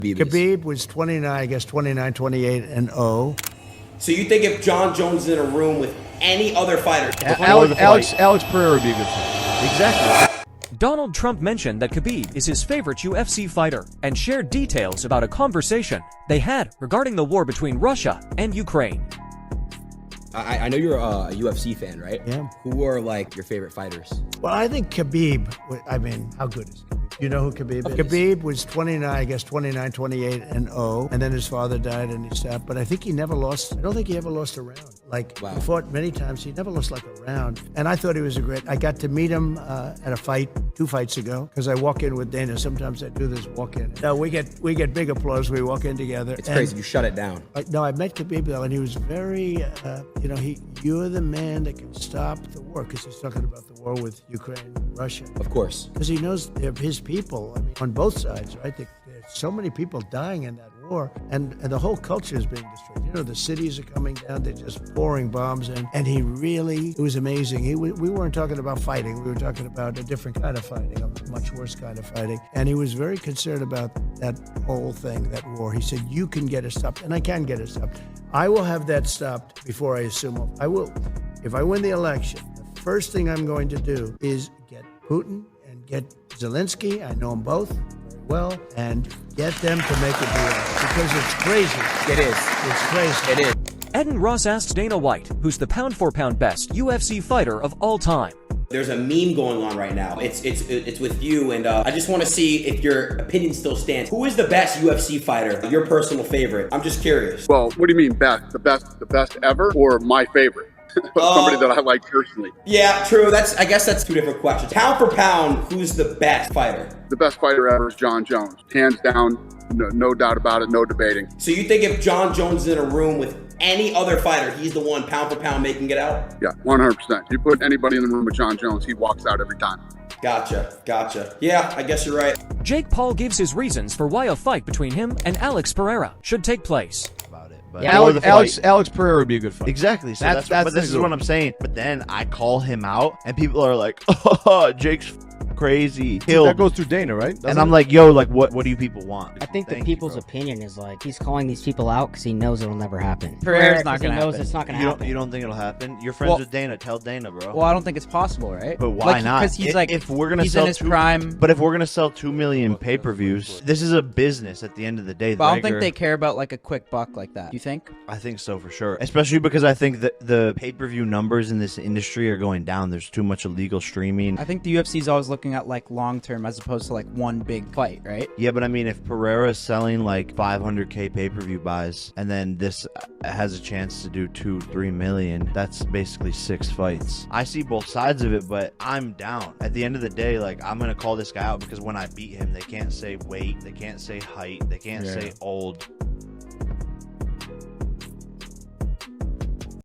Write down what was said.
Khabib was 29, I guess 29, 28, and 0. So you think if John Jones is in a room with any other fighter, Alex Pereira would be a good fight. Exactly. Donald Trump mentioned that Khabib is his favorite UFC fighter and shared details about a conversation they had regarding the war between Russia and Ukraine. I know you're a UFC fan, right? Yeah. Who are like your favorite fighters? Well, I think Khabib, I mean, how good is Khabib? You know who Khabib is? Khabib was 29, I guess 29, 28, and 0. And then his father died and he stopped. But I think he never lost, I don't think he ever lost a round. Like, wow. He fought many times. He never lost like a round. And I thought he was I got to meet him at a fight 2 fights ago, because I walk in with Dana. Sometimes I do this walk in. No, we get big applause. We walk in together. It's crazy. You shut it down. No, I met Khabib though, and he was very, you're the man that can stop the war, because he's talking about the war with Ukraine and Russia. Of course. Because he knows they're his people, I mean, on both sides, right? There's so many people dying in that war, and the whole culture is being destroyed. You know, the cities are coming down, they're just pouring bombs in, and it was amazing. We weren't talking about fighting, we were talking about a different kind of fighting, a much worse kind of fighting, and he was very concerned about that whole thing, that war. He said, you can get it stopped, and I can get it stopped. I will have that stopped before I assume. I will. If I win the election, the first thing I'm going to do is get Putin and get Zelensky, I know them both very well, and get them to make a deal, because it's crazy. It is. It's crazy. It is. Adin Ross asks Dana White, who's the pound-for-pound best UFC fighter of all time. there's a meme going on right now. It's with you, and I just want to see if your opinion still stands. Who is the best UFC fighter? Your personal favorite? I'm just curious. Well, what do you mean best? The best ever, or my favorite? Somebody that I like personally. Yeah, true. I guess that's two different questions. Pound for pound, who's the best fighter? The best fighter ever is John Jones. Hands down, no doubt about it, no debating. So you think if John Jones is in a room with any other fighter, he's the one pound for pound making it out? Yeah, 100%. You put anybody in the room with John Jones, he walks out every time. Gotcha. Yeah, I guess you're right. Jake Paul gives his reasons for why a fight between him and Alex Pereira should take place. But Alex Pereira would be a good fight. Exactly. So but this is what I'm saying. But then I call him out, and people are like, "Oh, Jake's crazy." That goes through Dana, right? And I'm like, "Yo, like, what do you people want?" I think the people's opinion is like he's calling these people out because he knows it'll never happen. Pereira's not gonna happen. He knows happen. it's not gonna happen. You don't think it'll happen? You're friends with Dana. Tell Dana, bro. Well, I don't think it's possible, right? But why not? Because he's like, if we're gonna he's sell in his prime. But if we're gonna sell 2 million pay-per-views, this is a business at the end of the day. But I don't think they care about like a quick buck like that. You think? I think so for sure. Especially because I think that the pay-per-view numbers in this industry are going down. There's too much illegal streaming. I think the UFC is always looking at like long-term as opposed to like one big fight, right? Yeah, but I mean, if Pereira is selling like 500K pay-per-view buys, and then this has a chance to do 2-3 million, that's basically 6 fights. I see both sides of it, but I'm down. At the end of the day, like, I'm gonna call this guy out because when I beat him, they can't say weight, they can't say height, they can't say old.